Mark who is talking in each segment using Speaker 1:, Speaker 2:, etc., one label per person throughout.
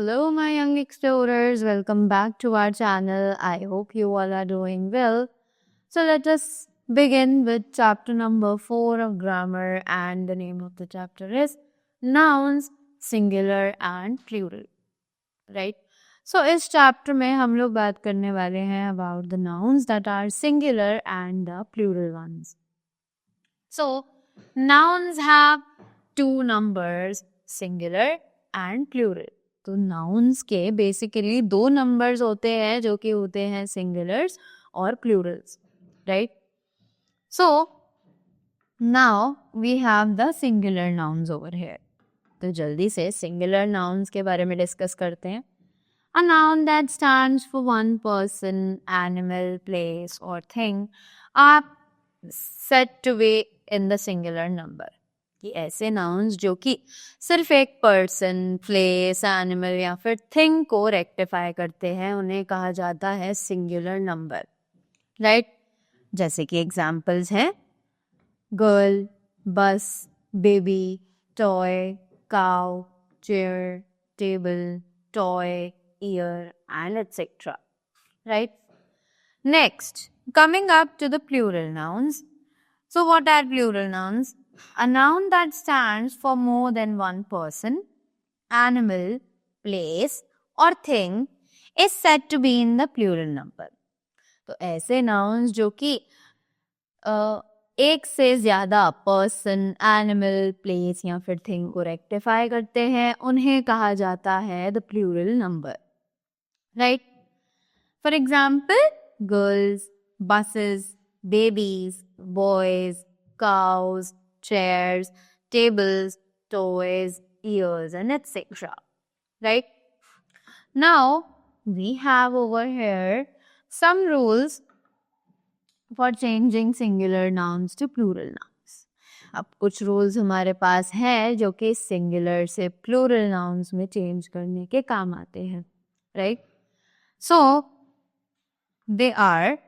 Speaker 1: Hello, my young explorers. Welcome back to our channel. I hope you all are doing well. So, let us begin with chapter number 4 of grammar, and the name of the chapter is Nouns, Singular and Plural. Right? So, इस chapter में हम लोग बात करने वाले हैं about the nouns that are singular and the plural ones. So, nouns have two numbers, singular and plural. तो nouns के basically दो numbers होते हैं जो कि होते हैं singulars और plurals, right? So, now we have the singular nouns over here. तो जल्दी से singular nouns के बारे में discuss करते हैं. A noun that stands for one person, animal, place or thing are said to be in the singular number. कि ऐसे nouns जो कि सिर्फ एक person, place, animal या फिर thing को rectify करते हैं उन्हें कहा जाता है singular number. Right? जैसे कि examples हैं girl, bus, baby, toy, cow, chair, table, toy, ear and etc. Right? Next, coming up to the plural nouns. So what are plural nouns? A noun that stands for more than one person, animal, place or thing is said to be in the plural number. तो ऐसे nouns जो कि एक से ज्यादा person, animal, place या फिर thing को रेक्टिफाई करते हैं उन्हें कहा जाता है the plural number. Right? For example girls, buses, babies, boys, cows, chairs, tables, toys, ears, and etc. Right? Now, we have over here some rules for changing singular nouns to plural nouns. अब कुछ rules हमारे पास हैं जो कि singular से plural nouns में change करने के काम आते हैं. Right? So, they are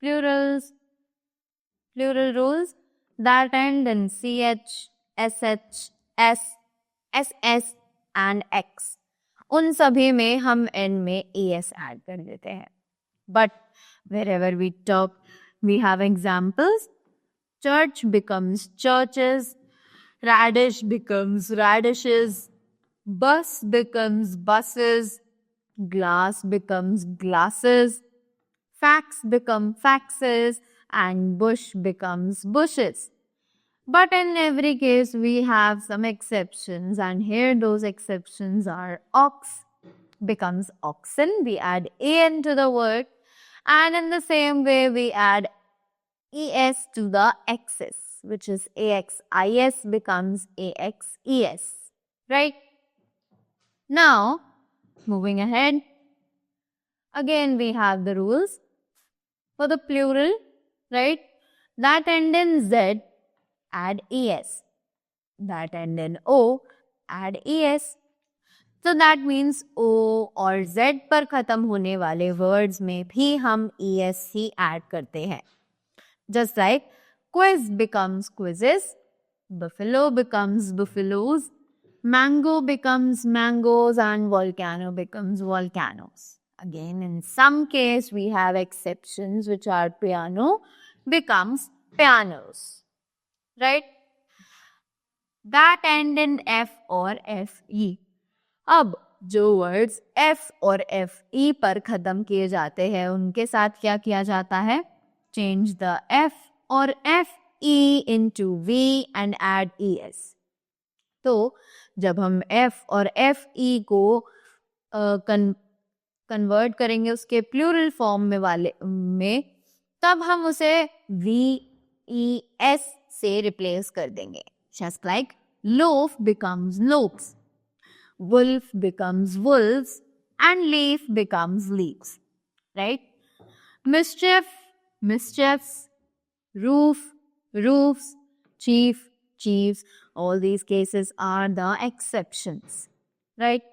Speaker 1: plural rules that end in ch, sh, s, ss and x. उन सभी में हम n में es add कर देते हैं. But wherever we talk, we have examples. Church becomes churches, radish becomes radishes, bus becomes buses, glass becomes glasses, fax become faxes, and bush becomes bushes. But in every case, we have some exceptions, and here those exceptions are ox becomes oxen. We add en to the word, and in the same way, we add es to the x's, which is axis becomes axes. Right? Now, moving ahead, again we have the rules. For the plural, right, that end in z, add es. That end in o, add es. So that means o और z पर खत्म होने वाले words में भी हम es ही add करते हैं. Just like quiz becomes quizzes, buffalo becomes buffaloes, mango becomes mangoes, and volcano becomes volcanoes. Again, in some case, we have exceptions, which are piano becomes pianos. Right? That end in f or fe. अब जो words f और fe पर खत्म किए जाते हैं उनके साथ क्या किया जाता है? Change the f or fe into v and add es. तो जब हम f और fe को कन्वर्ट करेंगे उसके प्लूरल फॉर्म में तब हम उसे ves से रिप्लेस कर देंगे. Just like loaf becomes loaves, wolf becomes wolves, and leaf becomes leaves. Right? Mischief, mischiefs, roof, roofs, chief, chiefs. All these cases are the exceptions. Right?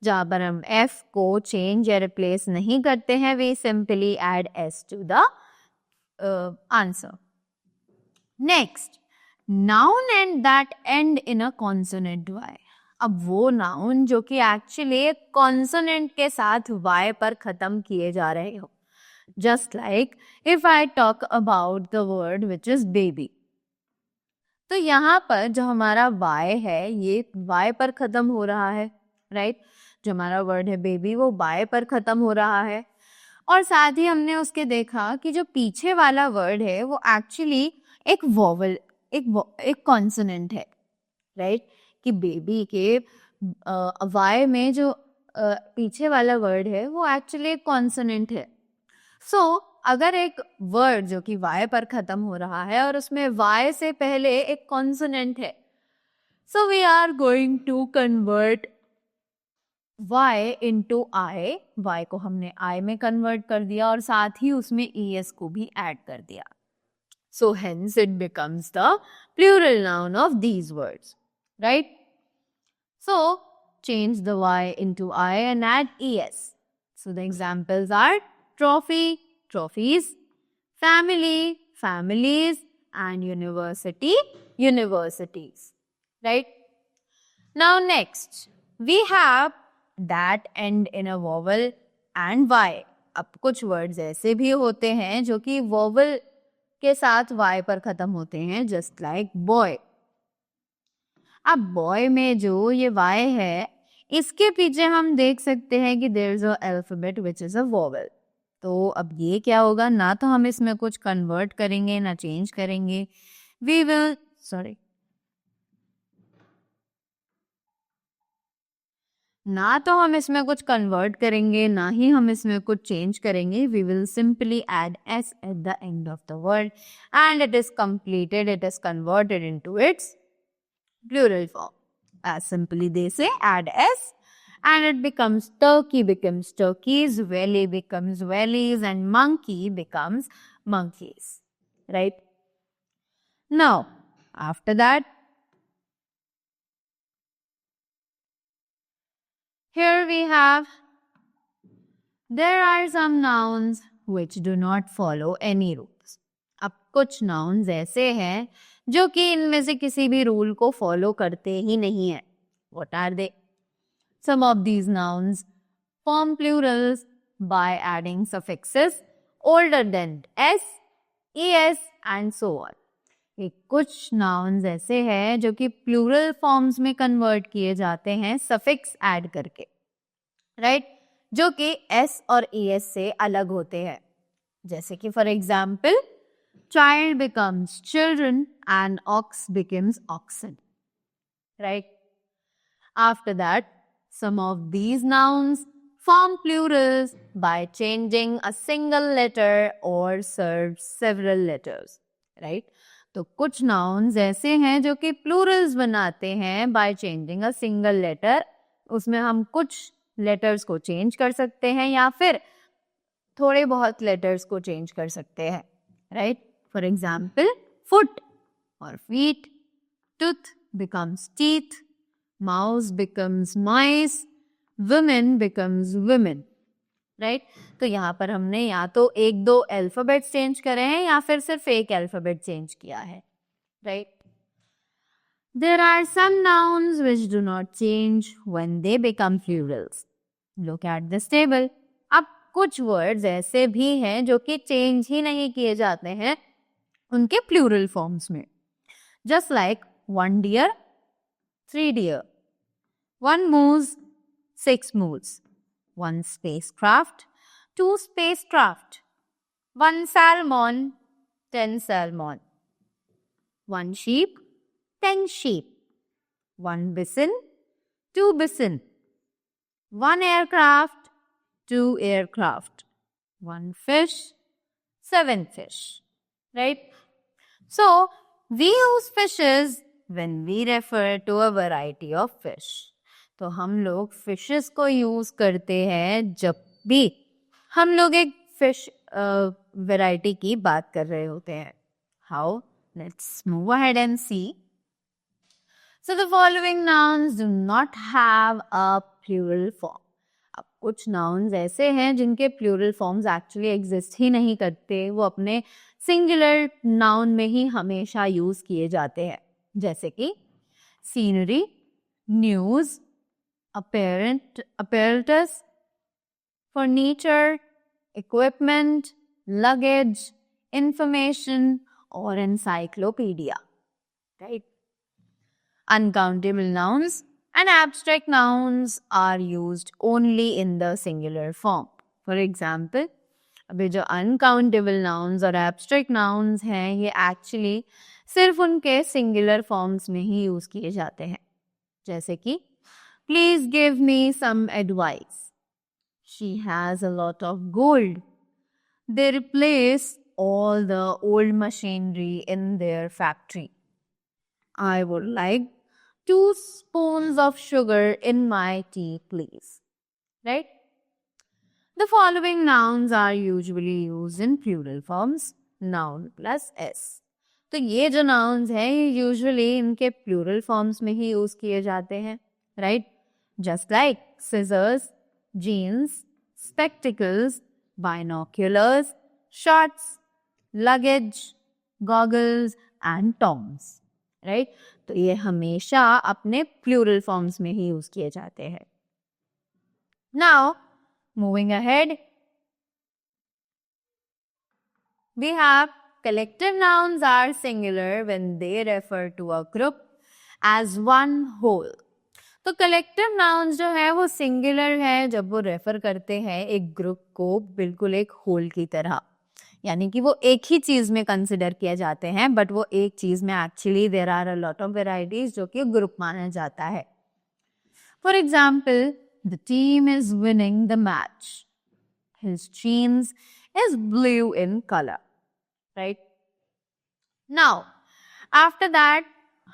Speaker 1: जहाँ पर हम f को change या replace नहीं करते हैं, we simply add s to the answer. Next, noun that end in a consonant y. अब वो नाउन जो कि एक्चुअली एक कॉन्सोनेंट के साथ y पर खत्म किए जा रहे हो, just like if I talk about the word which is baby, तो यहाँ पर जो हमारा y है ये y पर खत्म हो रहा है, राइट? जो हमारा वर्ड है बेबी वो y पर खत्म हो रहा है, और साथ ही हमने उसके देखा कि जो पीछे वाला वर्ड है वो एक्चुअली एक वोवल, एक कॉन्सोनेंट है, राइट? कि बेबी के वाई में जो पीछे वाला वर्ड है वो एक्चुअली एक कॉन्सोनेंट है। सो अगर एक वर्ड जो कि वाई पर खत्म हो रहा है और उसमें वाई से पहले एक कॉन्सोनेंट है, so we are going to convert y into i, y को हमने i में कन्वर्ट कर दिया और साथ ही उसमें es को भी ऐड कर दिया. So hence it becomes the plural noun of these words, right? So change the y into I and add es. So the examples are trophy, trophies, family, families, and university, universities, right? Now next, we have that end in a vowel and y. अब कुछ words ऐसे भी होते हैं जो कि vowel के साथ y पर खत्म होते हैं, जस्ट लाइक बॉय. अब बॉय में जो ये y है इसके पीछे हम देख सकते हैं कि there is a alphabet which is a vowel. तो अब ये क्या होगा, ना तो हम इसमें कुछ कन्वर्ट करेंगे ना चेंज करेंगे. वी विल ना तो हम इसमें कुछ कन्वर्ट करेंगे ना ही हम इसमें कुछ चेंज करेंगे. We will simply add s at the end of the word and it is completed, it is converted into its plural form. As simply they say add s and it becomes turkey becomes turkeys, valley becomes valleys, and monkey becomes monkeys, right? Now after that, here we have, there are some nouns which do not follow any rules. अब कुछ nouns ऐसे हैं जो कि इनमें से किसी भी रूल को फॉलो करते ही नहीं है. What are they? Some of these nouns form plurals by adding suffixes older than s, es and so on. ये कुछ nouns ऐसे हैं जो कि प्लूरल फॉर्म्स में कन्वर्ट किए जाते हैं सफिक्स ऐड करके, राइट? जो कि s और es से अलग होते हैं. जैसे कि for example child becomes children and ox becomes oxen, right? After that, some of these nouns form plurals by changing a single letter or serve several letters, right? तो कुछ nouns ऐसे हैं जो कि plurals बनाते हैं by changing a single letter. उसमें हम कुछ letters को change कर सकते हैं या फिर थोड़े बहुत letters को change कर सकते हैं, right? For example, foot or feet, tooth becomes teeth, mouse becomes mice, women becomes women, right? तो यहाँ पर हमने या तो एक दो अल्फाबेट चेंज करे हैं या फिर सिर्फ एक अल्फाबेट चेंज किया है, right? There are some nouns which do not change when they become plurals. Look at this table. अब कुछ words ऐसे भी हैं जो कि चेंज ही नहीं किए जाते हैं उनके प्लूरल फॉर्म्स में. Just like 1 deer, 3 deer, 1 moose, 6 moose, 1 spacecraft, 2 spacecraft, 1 salmon, 10 salmon, 1 sheep, 10 sheep, 1 bison, 2 bison, 1 aircraft, 2 aircraft, 1 fish, 7 fish, right? So we use fishes when we refer to a variety of fish. तो हम लोग fishes को use करते हैं जब भी हम लोग एक fish variety की बात कर रहे होते हैं. How? Let's move ahead and see. So the following nouns do not have a plural form. अब कुछ nouns ऐसे हैं जिनके plural forms actually exist ही नहीं करते, वो अपने singular noun में ही हमेशा use किए जाते हैं. जैसे कि scenery, news, apparatus, furniture, equipment, luggage, information, or encyclopedia, right? Uncountable nouns and abstract nouns are used only in the singular form. For example, अभी जो uncountable nouns और abstract nouns हैं ये actually सिर्फ उनके singular forms में ही use किए जाते हैं. जैसे कि please give me some advice. She has a lot of gold. They replace all the old machinery in their factory. I would like 2 spoons of sugar in my tea, please. Right? The following nouns are usually used in plural forms, noun plus s. तो ये जो nouns हैं ये usually इनके plural forms में ही use किए जाते हैं, right? Just like scissors, jeans, spectacles, binoculars, shorts, luggage, goggles and tongs, right? तो ये हमेशा अपने plural forms में ही use किए जाते हैं. Now, moving ahead, we have collective nouns are singular when they refer to a group as one whole. तो collective nouns जो है वो singular है जब वो refer करते हैं एक group को बिल्कुल एक whole की तरह. यानी कि वो एक ही चीज में consider किए जाते हैं but वो एक चीज में actually there are a lot of varieties जो कि group माना जाता है. For example, the team is winning the match. His jeans is blue in color. Right? Now, after that,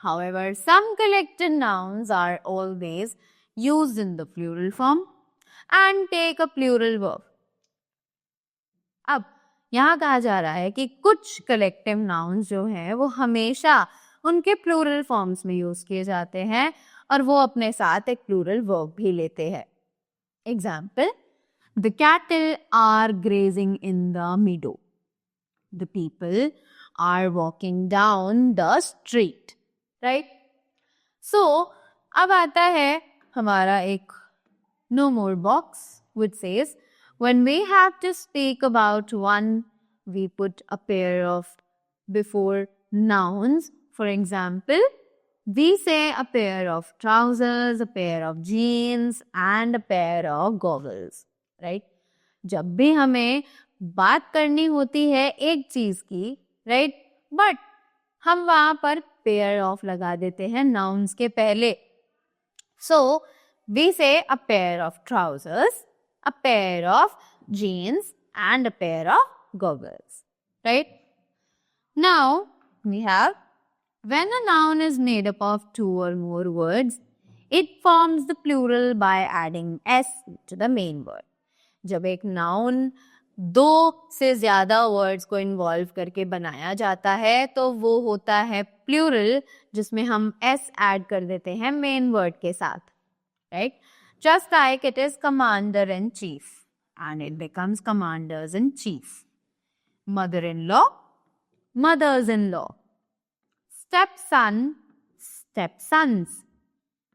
Speaker 1: however, some collective nouns are always used in the plural form and take a plural verb. अब यहाँ कहा जा रहा है कि कुछ collective nouns जो हैं वो हमेशा उनके plural forms में use किए जाते हैं और वो अपने साथ एक plural verb भी लेते हैं. Example, the cattle are grazing in the meadow. The people are walking down the street. Right? So, अब आता है हमारा एक no more box which says, when we have to speak about one, we put a pair of before nouns. For example, we say a pair of trousers, a pair of jeans and a pair of goggles. Right? जब भी हमें बात करनी होती है एक चीज की, right? But हम वहां पर pair of लगा देते हैं nouns के पहले. So, we say a pair of trousers, a pair of jeans and a pair of goggles. Right? Now, we have when a noun is made up of 2 or more words, it forms the plural by adding s to the main word. जब एक noun 2 से ज्यादा words को involve करके बनाया जाता है तो वो होता है plural जिसमें हम s add कर देते हैं main word के साथ. Right? Just like it is commander in chief and it becomes commanders in chief. Mother-in-law, mothers-in-law. Stepson, stepsons.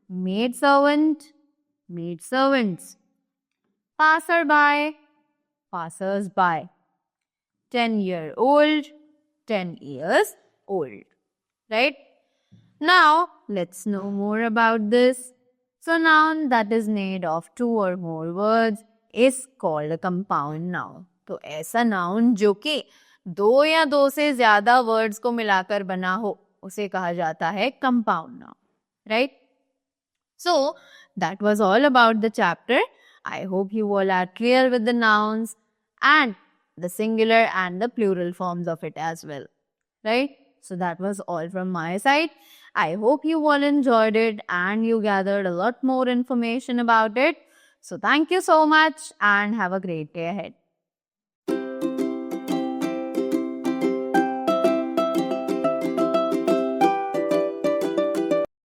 Speaker 1: Maidservant, maidservants. Passerby, passers-by. 10-year-old, 10 years old. Right? Now, let's know more about this. So, noun that is made of 2 or more words is called a compound noun. तो ऐसा noun जो कि 2 या 2 से ज्यादा words को मिलाकर बना हो उसे कहा जाता है compound noun. Right? So, that was all about the chapter. I hope you all are clear with the nouns and the singular and the plural forms of it as well. Right? So, that was all from my side. I hope you all enjoyed it and you gathered a lot more information about it. So, thank you so much and have a great day ahead.